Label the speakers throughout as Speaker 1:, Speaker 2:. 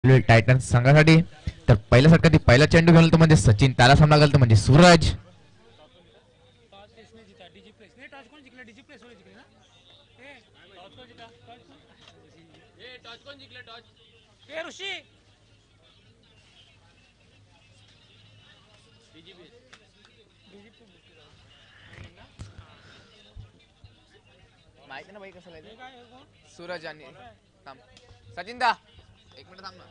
Speaker 1: Titans संघासाठी. तर पहिल्या षटकात पहिला चेंडू घालतो म्हणजे सचिन, त्याला सामना घालतो म्हणजे सूरज.
Speaker 2: माहिती ना भाई कसं सूरज आणि सचिन दा एक मिनिट थांब ना.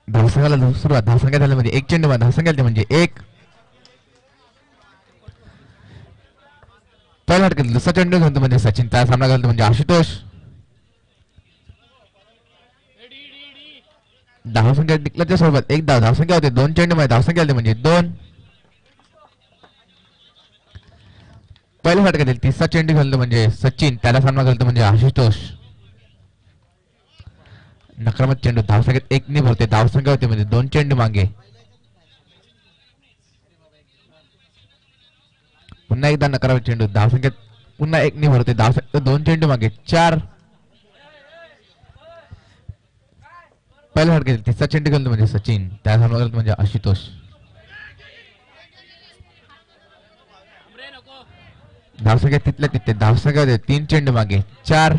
Speaker 1: धावसंख्याला सुरुवात. धावसंख्या झाली म्हणजे एक चेंडू बाद. धावसंख्या म्हणजे एक. पहिला षटकात दुसरा चेंडू घालतो म्हणजे सचिन, त्याला सामना घालतो म्हणजे आशुतोष. धावसंख्या डिक्लेअरच्या स्वरूपात एक धाव. धावसंख्या होते दोन चेंडू मध्ये. धावसंख्या होते म्हणजे दोन. पहिल्या षटकातील तिसरा चेंडू घालतो म्हणजे सचिन, त्याला सामना घालतो म्हणजे आशुतोष. नकारात्मक चेंडू. धावसंख्येत एक ने भरते. धावसंख्या होते म्हणजे दोन चेंडू मागे. पुन्हा एकदा नकारात्मक चेंडू. धावसंख्येत पुन्हा एक ने भरते. धावसंख्या दोन चेंडू मागे. चार. पहिल्या षटकातील तिसरा चेंडू घालतो म्हणजे सचिन, त्याला सामना घालतो म्हणजे आशुतोष. धावसंख्या तिथल्या तिथे. धावसंख्या होते तीन चेंडू मागे. चार.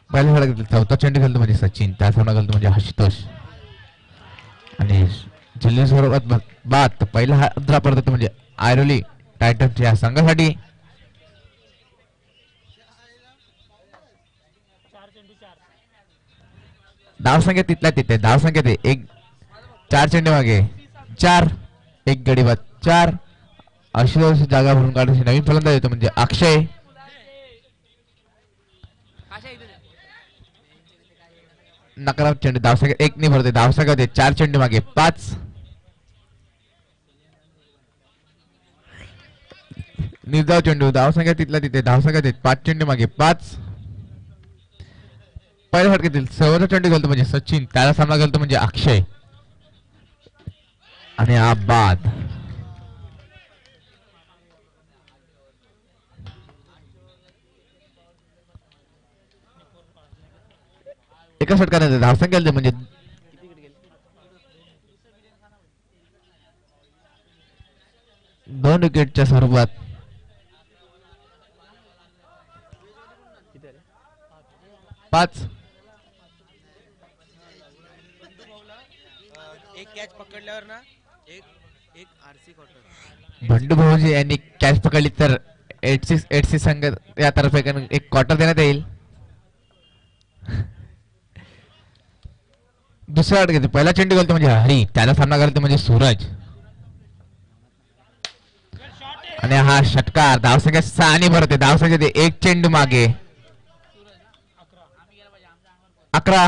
Speaker 1: पहिल्या षटकातील चौथा चेंडू घालतो म्हणजे सचिन, त्याला सामना घालतो म्हणजे आशुतोष. आणि जल्ली स्वरूपात बाद. पहिला हादरा पडतो म्हणजे आयरोली टायटन्स या संघासाठी. धावसंख्या तिथल्या तिथे. धावसंख्या ते एक. चार चेंडू मागे. चार. एक गडी बाद. चार. आशुतोष जागा भरून काढण्याची नवीन फलंदाज येतो म्हणजे अक्षय. नकारात्मक चेंडू. धावसंख्या एक ने भरते. धावसंख्या होते चार चेंडू मागे. पाच. निर्धाव चेंडू. धावसंख्या तिथल्या तिथे. धावसंख्या ते पाच चेंडू मागे. पाच. पहिल्या षटकातील शेवटचा चेंडू घालतो म्हणजे सचिन, त्याला सामना घालतो म्हणजे अक्षय. आणि हा बाद. एका षटकाने धावसंख्या म्हणजे दोन विकेटच्या स्वरूपात. पाच.
Speaker 3: एक कॅच पकडल्यावर ना एक एक आरसी क्वार्टर.
Speaker 1: बंडू भाऊजी यांनी कॅच पकडली तर 86 संघ यातर्फे एक क्वार्टर देण्यात येईल. दुसऱ्या षटकात पहिला चेंडू घालतो म्हणजे हरी, त्याला सामना घालतो म्हणजे सूरज. आणि हा षटकार. धावसंख्या सहा ने भरते. धावसंख्या ते एक चेंडू मागे. 11.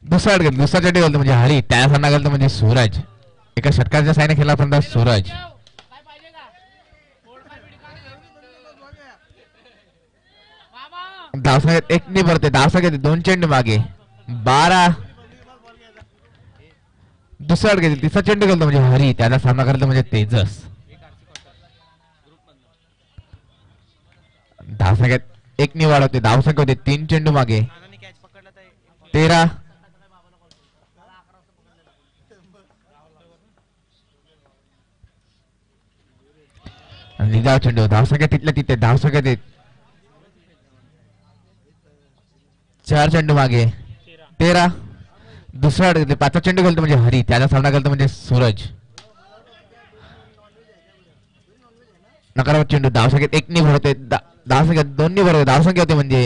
Speaker 1: दुसरा चेंडू घालतो म्हणजे हरी, त्याला सामना घालतो म्हणजे सूरज. एका षटकाच्या साईने खेळला फलंदाज सूरज. धावसंख्यात एक ने भरते. धावसंख्या दोन चेंडू मागे. 12. दुसरा षटकातील तिसरा चेंडू घालतो म्हणजे हरी, त्याला सामना करतो म्हणजे तेजस. धावसंख्यात एक ने वाढवते. धावसंख्या होते तीन चेंडू मागे. 13. निजाव चेंडू. धावसंख्या तिथल्या तिथे. धावसंख्या ते चार चेंडू मागे. 13. दुसरा पाचवा चेंडू घालतो म्हणजे हरी, त्याला सामना घालतो म्हणजे सूरज. नकारात्मक चेंडू. धावसंख्येत एक ने भरते. धावसंख्या दोन ने भरते. धावसंख्या होते म्हणजे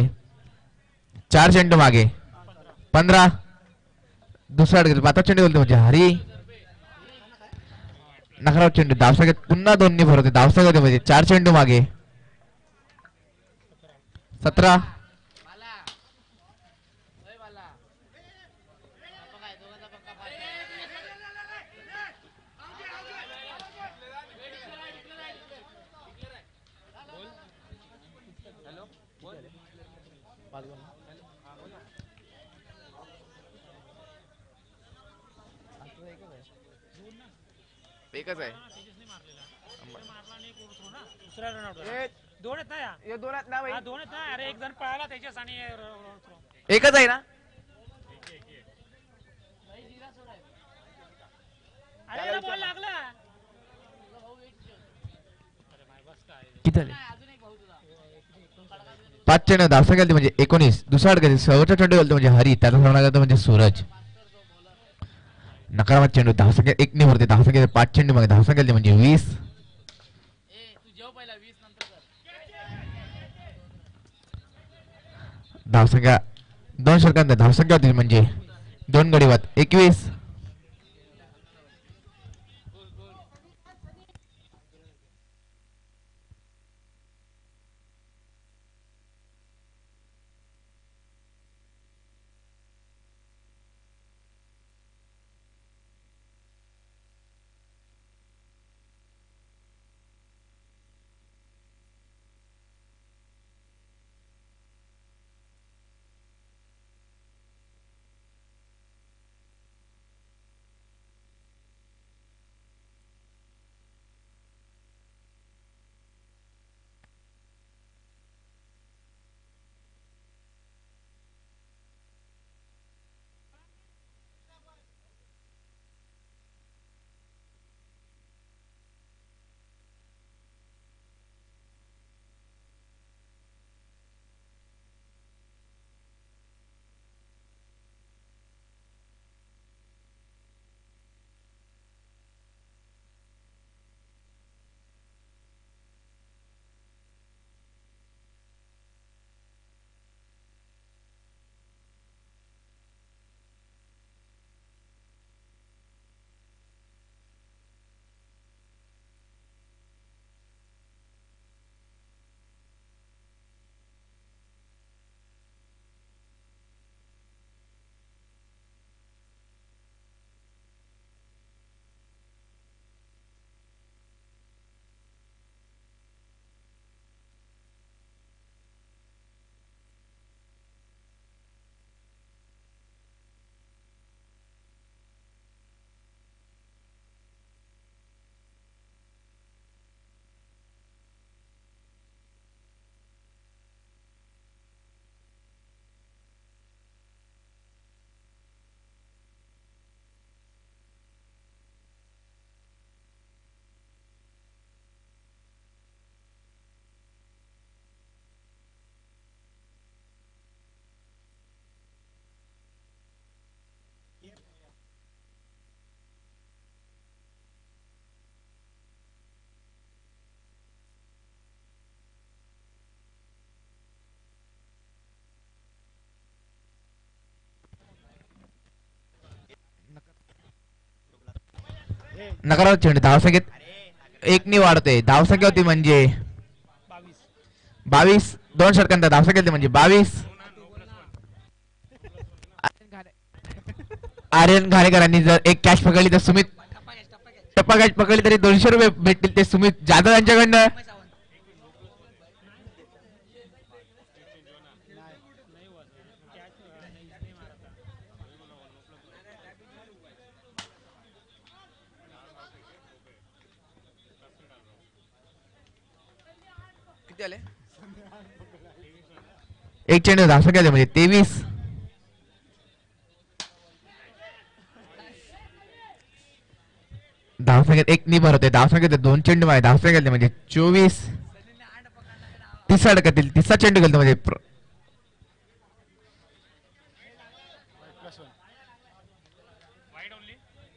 Speaker 1: चार चेंडू मागे. 15. दुसरा पाचवा चेंडू घालतो म्हणजे हरी. नकारात्मक चेंडू. धावसंख्येत पुन्हा दोन ने भरते. धावसंख्या होते म्हणजे चार चेंडू मागे. 17.
Speaker 2: एकच आहे.
Speaker 4: दुसरा रनआउट
Speaker 2: ए,
Speaker 4: दोन आहेत ना या
Speaker 2: हे दोन आहेत ना भाई.
Speaker 4: हा, दोन आहेत ना. अरे एक जण पळाला त्याच्यास आणि
Speaker 2: एकच आहे ना.
Speaker 4: अरे याला बॉल लागला.
Speaker 1: किती आले? 5 चेंडू धावसा गेलते म्हणजे 19. दुसरा अडकते शेवटचा चेंडू गेलतो म्हणजे हरी. त्याचा सामना करतो म्हणजे सूरज. नकारात्मक चेंडू धावसा गेले 1 ने भरते. धावसा गेले 5 चेंडू मागे धावसा गेलते म्हणजे 20. धावसंख्या 2 षटकांत धावसंख्या होती म्हणजे 2 गडी बाद 21. नकारात्मक चेंडू धावसंख्येत 1 ने वाढते. धावसंख्या होती म्हणजे 22. 2 षटकांत धावसंख्या होती म्हणजे 22. आर्यन घाणेकरांनी जर एक कॅच पकडली तर सुमित टप्पा कॅच पकडली तरी 200 रुपये भेटतील. ते सुमित जाधव यांच्याकडनं.
Speaker 2: किती आले?
Speaker 1: एक चेंडू धावसंख्या होती म्हणजे 23. धावसंख्येत 1 ने भर होते. धावसंख्येत 2 चेंडू मागे धावसंख्या गेलते म्हणजे 24. तिसरा अडकतील. तिसरा चेंडू गेलतो म्हणजे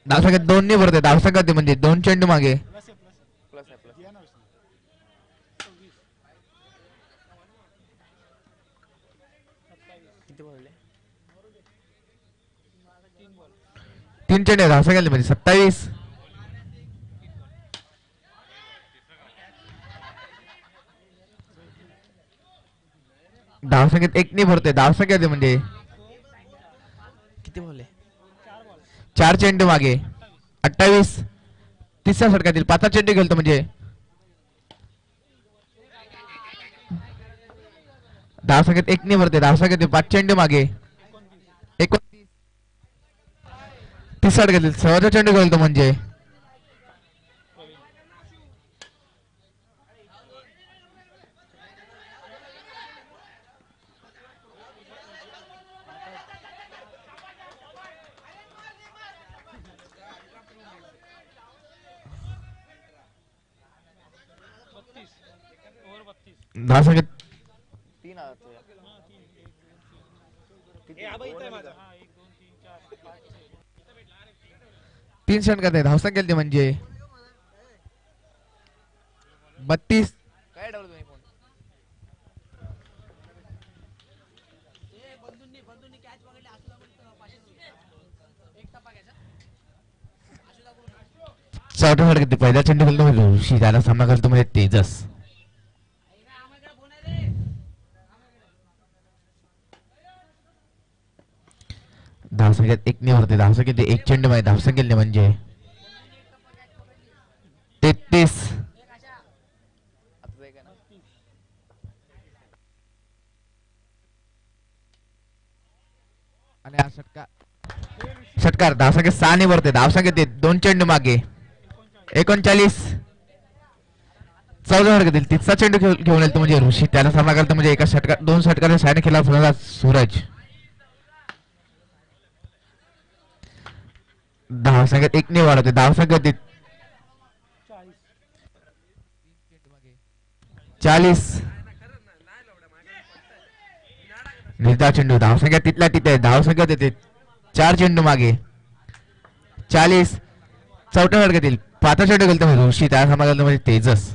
Speaker 1: धावसंख्येत 2 ने भरते. धावसंख्या होती म्हणजे 2 चेंडू मागे.
Speaker 2: प्लस आहे प्लस. किती पडले?
Speaker 1: 3 चेंडू धावसंख्या गेलते म्हणजे 27. धावसंख्येत 1 ने भरते. धावसंख्या होती म्हणजे
Speaker 2: किती पडले?
Speaker 1: 4 चेंडू मागे 28. तिसऱ्या षटकातील 5 चेंडू गेलतो म्हणजे धावसंख्येत 1 ने भरते. धावसंख्येत 5 चेंडू मागे 29. तिसरा घेतली सहज चेंडू गेला तो म्हणजे
Speaker 4: ओव्हर 32.
Speaker 1: दहा संख्या
Speaker 2: 3 आला तो यार. किती?
Speaker 3: आबा इथं आहे माझा.
Speaker 4: हा 1 2 3 4 5
Speaker 1: तीन षटकात आहे धावसंख्या गेली म्हणजे 32.
Speaker 2: काय डावलं तुम्ही फोन?
Speaker 1: चौथा षटकात पहिला चेंडू गेला तो म्हणजे ऋषी त्याला सामना करतो म्हणजे तेजस. धावसंख्यात एक निवडते धावसंख्येत एक चेंडू मध्ये धावसंख्या म्हणजे 33.
Speaker 2: आता एक आहे ना.
Speaker 1: आणि हा षटकार धावसंख्येत 6 निवडते धावसंख्येत दोन चेंडू मागे 39. चौदा षटकातील तिसरा चेंडू घेऊन येतो म्हणजे ऋषी त्याला सामना करतो म्हणजे एका षटकार दोन षटकाच्या सायने खेळला फलंदाज सूरज. धावसंख्येत एक निवड होते धावसंख्येत 40. निर्धाव चेंडू धावसंख्या तिथल्या तिथे धावसंख्या देते 4 चेंडू मागे 40. चौथ्या षटकातील पाचवा चेंडू गेला म्हणजे ऋषी त्याला सामना करतो म्हणजे तेजस.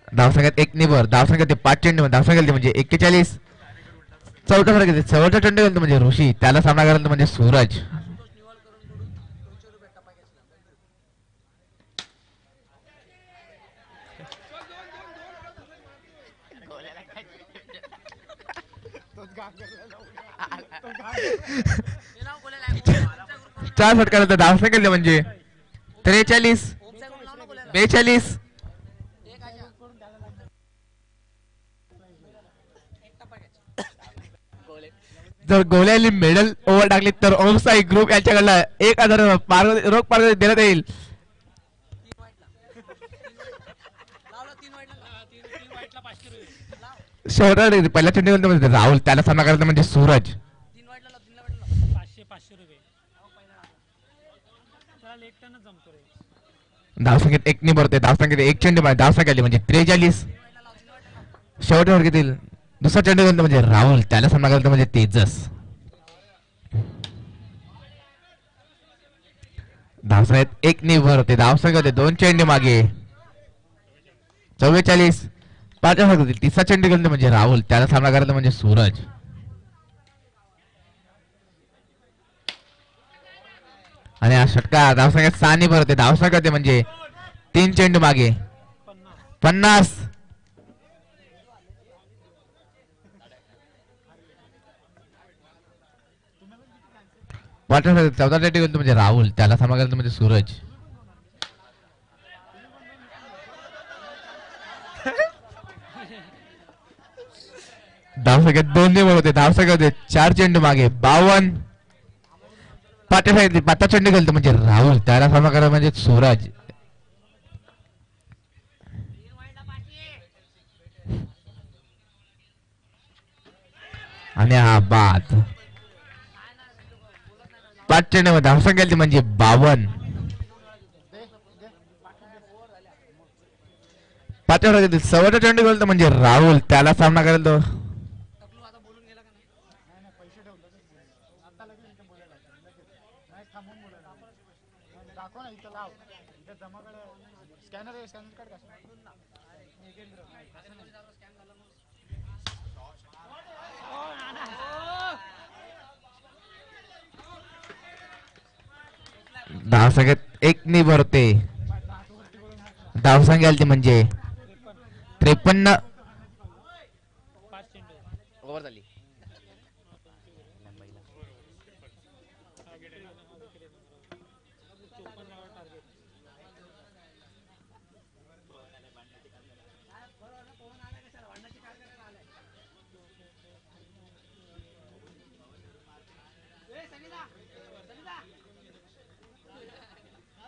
Speaker 1: धावसंख्यात एक निवड धावसंख्या 5 चेंडू धावसंख्या म्हणजे 41. चौथ्या षटकातील चौथा चेंडू गेला म्हणजे ऋषी त्याला सामना करतो म्हणजे सूरज. चार षटकानंतर धावसंख्या म्हणजे 43. 42. जर गोल्याने मेडल ओव्हर टाकली तर ओमसाई ग्रुप यांच्याकडनं 1000 रोख पारितोषिक देण्यात येईल. शेवटा पहिल्या चेंडू राहुल त्याला सामना करायचा म्हणजे सूरज.
Speaker 4: 500 रुपये. त्याला लेग टर्नच जमतो रे.
Speaker 1: धावसंख्येत एक निवडते धावसंख्येत एक चेंडू धावसंख्या आली म्हणजे 43. शेवटच्या वर्गातील दुसरा चेंडू म्हणजे राहुल त्याला सामना करायचा म्हणजे तेजस. धावसंख्येत एक निवड होते धावसंख्या होते दोन चेंडू मागे 44. पाचव्या वर्गातील तिसरा चेंडू गेला म्हणजे राहुल त्याला सामना करायचा म्हणजे सूरज. आणि हा षटकार धावसंख्यात 6 निवड होते धावसंख्या होते म्हणजे 3 चेंडू मागे 50. चौथा चेंडू गेला म्हणजे राहुल त्याला सामना करायचा म्हणजे सूरज. धावसंख्येत 2 निवड होते धावसंख्या होते 4 चेंडू मागे 52. पाचवा चेंडू गेला म्हणजे राहुल त्याला सामना करायचा म्हणजे सूरज. आणि हा बाद 5 चेंडू धावसंख्या गेली म्हणजे 52. पाचव्या वर्गातील शेवटचा चेंडू गेला म्हणजे राहुल त्याला सामना करायला तो धावसंख्येत एक निवड होते धावसंख्या आली म्हणजे 53.
Speaker 4: 5 चेंडू.
Speaker 2: ओव्हर झाली.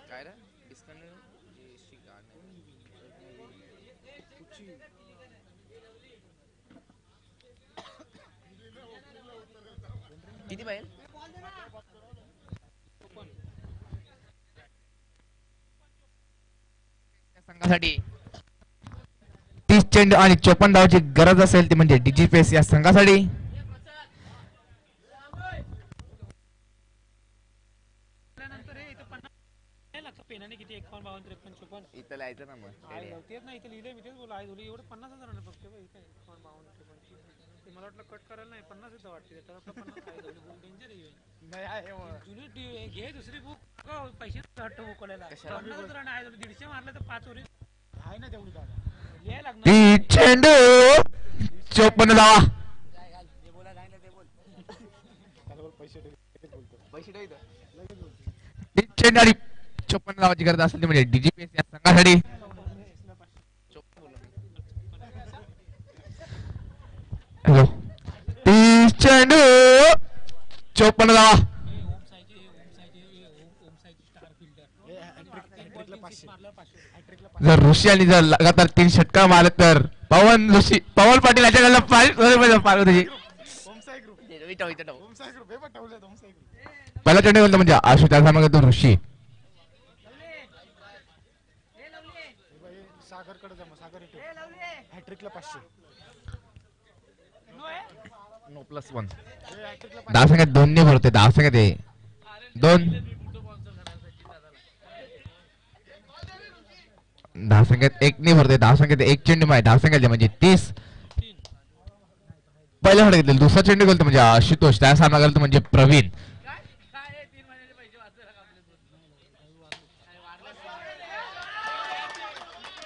Speaker 2: काय रे डिस्कन्टिन्यू जी गाणं किती पाहिजे संघासाठी
Speaker 1: 30 चेंडू आणि 54 धावाची गरज असेल ती म्हणजे डीजीपीएस या संघासाठी.
Speaker 4: त्यानंतर हे इथं 50 नाही लागतं पेनाने किती 51 52 53 54
Speaker 2: इथं लिहायचं ना मग
Speaker 4: आहे तेच नाही इथं लिहिलंय मी तेच बोला आहे धुली एवढं 50,000 आहे फक्त बघ इथं 51 52 53 ते मला वाटलं कट करायला नाही 50 इथं वाटते त्याच्यात 50 आहे धुली बुक डेंजर आहे
Speaker 3: नाही आहे मग.
Speaker 4: जुनी घे दुसरी बुक पैसे हट्ट बुकवलेला
Speaker 2: कशाला?
Speaker 4: 50,000 आहे धुली 150 मारलं तर 5 ओरी
Speaker 3: आहे ना तेवढी जागा.
Speaker 4: लिहायला लागणार
Speaker 1: 30 चेंडू 54 धावा.
Speaker 3: त्याला बोल पैसे ठेव. लगेच बोलतो.
Speaker 2: पैसे ठेव इथं
Speaker 1: 30 चेंडू आणि 54 धावाची गरज असेल ती म्हणजे डीजीपीएस या संघासाठी. हॅलो 30 चेंडू 54 धावा.
Speaker 3: हॅट्रिकला 500. हॅट्रिकला
Speaker 1: जर ऋषी आणि जर लगातार 3 षटकार मारले तर पवन पाटील याच्या गल्ला 500 रुपये पार त्याची.
Speaker 3: ओमसाई ग्रुप.
Speaker 2: इथं ठेव इथं ठेव
Speaker 3: ओमसाई ग्रुप हे पण ठेवलं ओमसाई ग्रुप.
Speaker 1: पहिला चेंडू बोलतो म्हणजे आशु त्या सामन्यात ऋषी.
Speaker 3: हे बाई, सागरकडे जा मग सागर ठेव. हॅट्रिकला 500.
Speaker 2: नो +1
Speaker 3: हे हॅट्रिकला 500.
Speaker 1: धावसंख्यात 2 ने भरते. धावसंख्यात 2 धावसंख्यात 1 ने भरते. धावसंख्यात 1 चेंडू माय धावसंख्यात म्हणजे 30. पहिला फटका घेतला. दुसरा चेंडू गेलतो म्हणजे आशुतोष. त्या सामना गेलतो म्हणजे प्रवीण.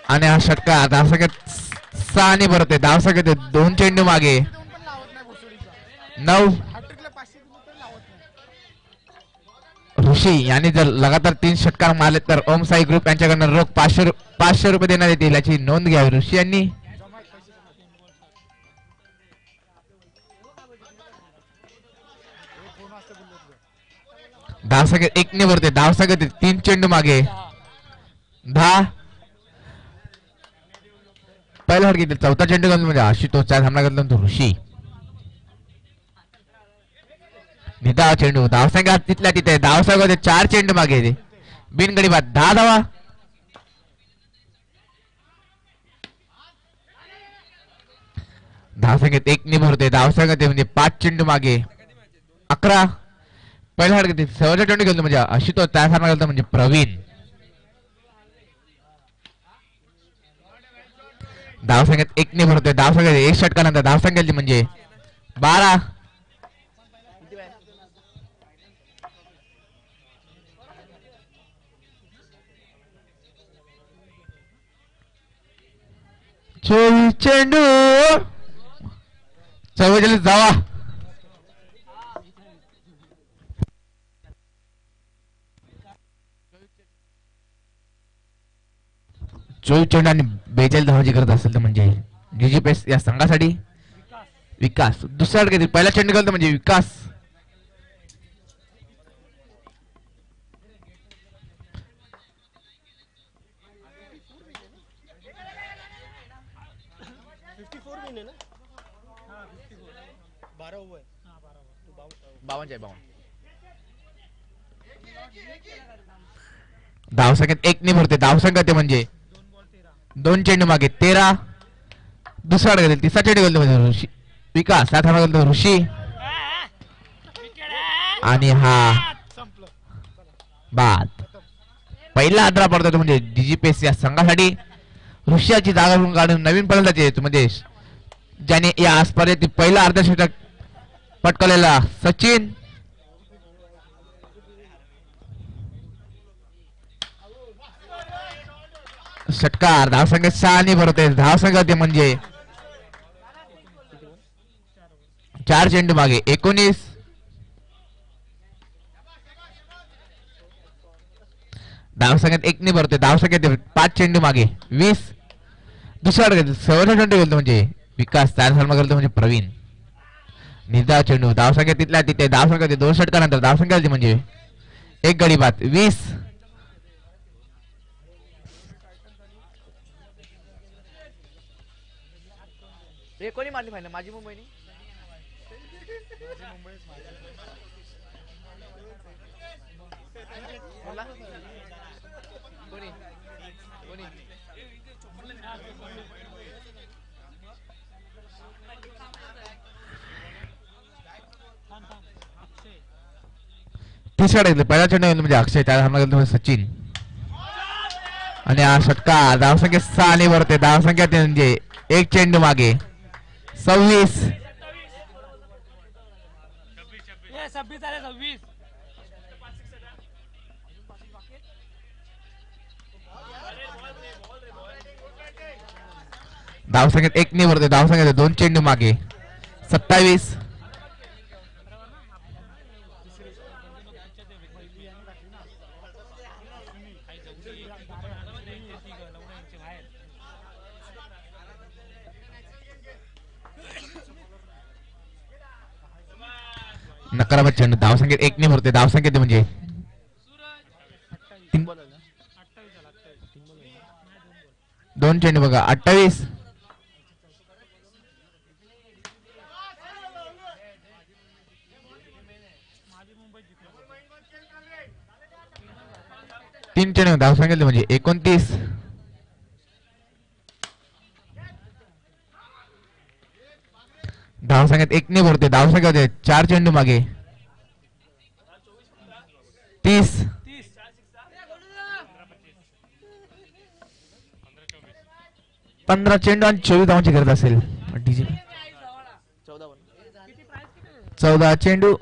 Speaker 1: आणि हा षटकार धावसंख्यात 6 ने भरते. धावसंख्यात 2 चेंडू मागे
Speaker 3: दोन पण लावत नाही भोसडीचा.
Speaker 1: 9.
Speaker 3: हॅट्रिकला 500 दिले पण लावत नाही.
Speaker 1: ऋषी यांनी जर लगातार 3 षटकार मारले तर ओम साई ग्रुप यांच्याकडनं रोख 500 रुपये देण्यात येतील याची नोंद घ्यावी. ऋषी यांनी
Speaker 3: जमा आहेत, पैसे जमा आहेत. हे फोन वाजता बोललो तुझं.
Speaker 1: धावसंख्यात 1 ने भरते. धावसंख्यात 3 चेंडू मागे 10. पहिला फटका घेतला. चौथा चेंडू गेला म्हणजे आशुतोषचा सामना केला तो ऋषी. निधा चेंडू धावसंख्या तिथल्या तिथे. धावसंख्या 4 चेंडू मागे बिनगडी बाद 10 धावा. धावसंख्येत 1 ने भरते. धावसंख्यात म्हणजे 5 चेंडू मागे 11. पहिला फटका घेतला. शेवटचा चेंडू गेला म्हणजे आशुतोष त्या सामना केला म्हणजे प्रवीण. धावसंख्येत 1 ने भरते. धावसंख्येत 1 षटकानंतर धावसंख्या म्हणजे 12.
Speaker 2: किती पाहिजे
Speaker 1: 24 चेंडू 44 धावा. 24 चेंडू आणि 42 धावाची गरज असेल तर म्हणजे डीजीपीएस या संघासाठी विकास. दुसरा फटका पहिला चेंडू गेला म्हणजे विकास.
Speaker 3: आहे ना. 12 ओव्हर.
Speaker 2: 52 आहे 52
Speaker 1: धावसंख्येत 1 ने भरते. धावसंख्या ते म्हणजे 2 चेंडू मागे 13. दुसरा फटका दिला. तिसरा चेंडू गेला म्हणजे ऋषी विकास. सात हा गेला ऋषी आणि हा
Speaker 3: संपलं.
Speaker 1: बाद. पहिला आदरा पडतो तो म्हणजे डीजीपीएस या संघासाठी. ऋषियाची जागा काढून नवीन फलंदाजी म्हणजे ज्याने या स्पर्धेतील पहिला अर्धशतक पटकावलेला सचिन. षटकार धावसंख्या 6 ने भरते. धावसंख्या ते म्हणजे 4 चेंडू मागे 19. धावसंख्यात 1 ने भरते. धावसंख्या 5 चेंडू मागे 20. दुसरा शेवटचा चेंडू गेलतो म्हणजे विकास. त्या सामना गेलतो म्हणजे प्रवीण. निर्धाव चेंडू धावसंख्या तिथल्या तिथे धावसंख्या होते 2 षटकानंतर धावसंख्या होती म्हणजे एक गडी बाद 20.
Speaker 2: हे कोणी मारली फायनल माझी मुंबईनी बोला. कोणी कोणी
Speaker 1: तिसऱ्या घेतलं पहिला चेंडू म्हणजे अक्षय त्याला हमला केला म्हणजे सचिन आणि हा षटकार धावसंख्या 6 ने वरते धावसंख्या ते म्हणजे एक चेंडू मागे 26.
Speaker 4: 26 आले 26.
Speaker 1: धावसंख्येत 1 ने वरते धावसंख्या 2 चेंडू मागे 27. नकारात्मक चेंडू धावसंख्येत 1 ने वरते धावसंख्येत म्हणजे 2 चेंडू बघा 28. तीन चेंडू धावसंख्येत म्हणजे 29. धावसंख्येत 1 ने भरते धावसंख्या होते 4 चेंडू मागे 30. 15 चेंडू आणि 24 धावांची गरज असेल. 14 चेंडू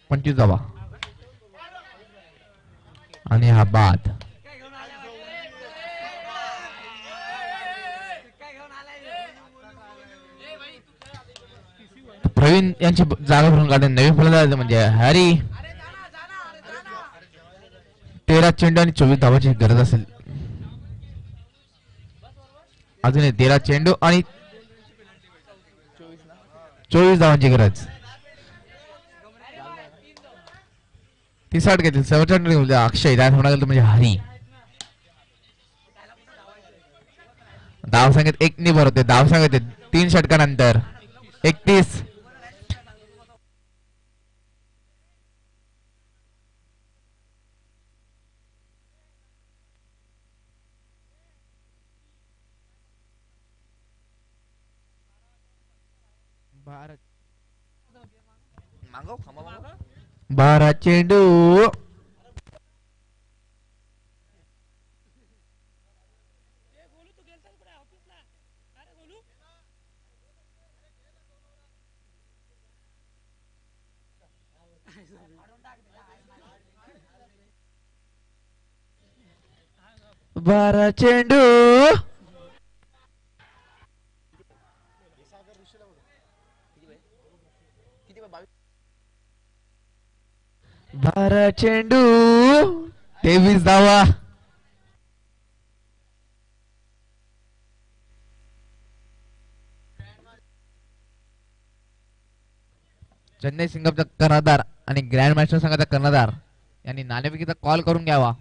Speaker 1: 25 धावा आणि हा बाद. प्रवीण यांची जागा भरून काढणे नवीन फलंदाज म्हणजे हरी 13 चेंडू आणि 24 धावांची गरज असेल. अजून 13 चेंडू आणि 24 धावांची गरज. 30 घेतील 67 अक्षय त्यात होणार म्हणजे हरी. धावसंख्येत 1 ने भरते धावसंख्येत 3 षटकानंतर 31.
Speaker 2: मागव खांबा मागव
Speaker 1: 12 चेंडू 12 चेंडू
Speaker 2: किती 22
Speaker 1: 12 चेंडू 23 धावा. चेन्नई सिंगमचा कर्णधार आणि ग्रँड मास्टर संघाचा कर्णधार यांनी नाणेफेकीचा कॉल करून घ्यावा.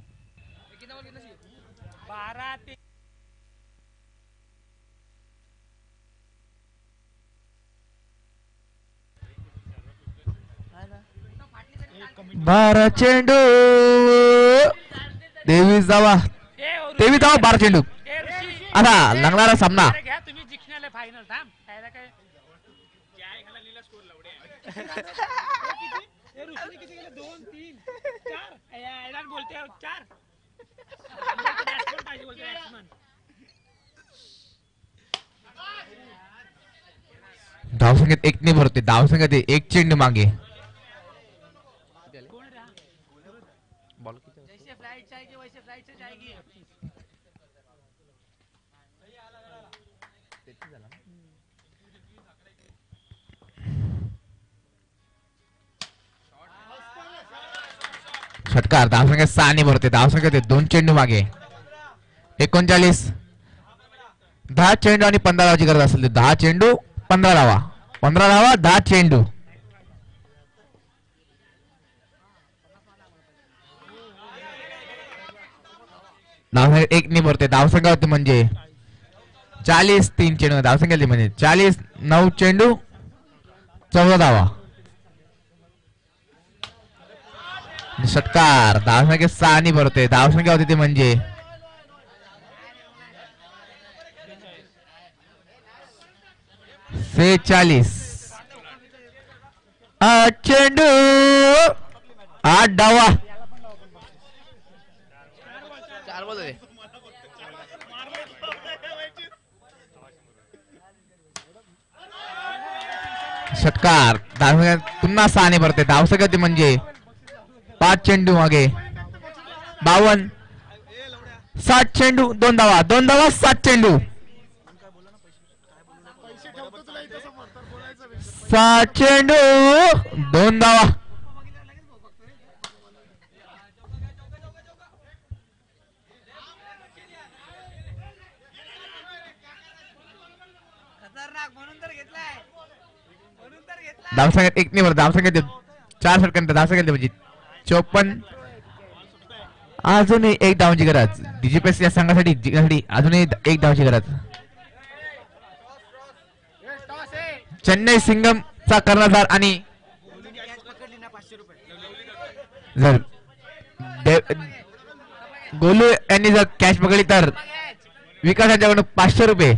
Speaker 1: 12 चेंडू 23 धावा 23 धावा 12 चेंडू. आता लागणारा सामना
Speaker 4: घ्या तुम्ही जिंकण्याला फायनल थांब खायला काय किती गेले 2 3 4 यायला बोलते 4 पाहिजे बोलते बॅट्समन.
Speaker 1: धावसंख्येत 1 ने भरते धावसंख्येत 1 चेंडू मागे.
Speaker 2: बॉल किती
Speaker 4: जैसे फ्लाइट जाएगी वैसे फ्लाइट से जाएगी.
Speaker 1: षटकार धावसंख्या 6 ने भरते धावसंख्येत 2 चेंडू मागे 39. 10 चेंडू आणि 15 धावाची गरज असेल 10 चेंडू 15 धावा 15 धावा 10 चेंडू. धावसंख्या 1 ने भरते. धावसंख्या होती म्हणजे 40 3 चेंडू. धावसंख्या होती म्हणजे 40 9 चेंडू 14 धावा. षटकार. धावसंख्या 6 ने भरते. धावसंख्या होती ती म्हणजे 46. 8 चेंडू 8 धावा.
Speaker 2: 4 बॉल होते.
Speaker 1: षटकार. धावसंख्या पुन्हा 6 ने भरते. धावसंख्या होती म्हणजे 5 चेंडू मागे 52. 7 चेंडू 2 धावा. 2 धावा 7 चेंडू 7 चेंडू 2 धावा. धावसंख्या 1 ने भरते. धावसंख्या 4 षटकांत. धावसंख्या म्हणजे 54. अजूनही 1 धावांची गरज. डीजीपीएस या संघासाठी जिंकण्यासाठी अजूनही 1 धावांची गरज. चेन्नई सिंगमचा कर्णधार आणि जर गोलू यांनी जर कॅच पकडली तर विकास यांच्याकडून 500 रुपये.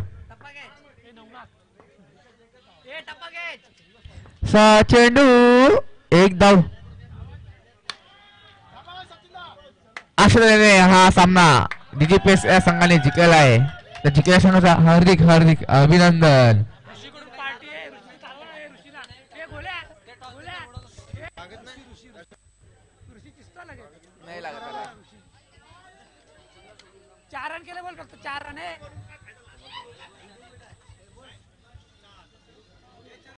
Speaker 1: 6 चेंडू 1 धाव. अशा तऱ्हेने हा सामना डीजीपीएस या संघाने जिंकलेला आहे. तर जिंकलेल्या संघाचा हार्दिक हार्दिक अभिनंदन.
Speaker 2: नाही लागत त्याला.
Speaker 4: 4 रन केले बोल फक्त 4 रन आहे.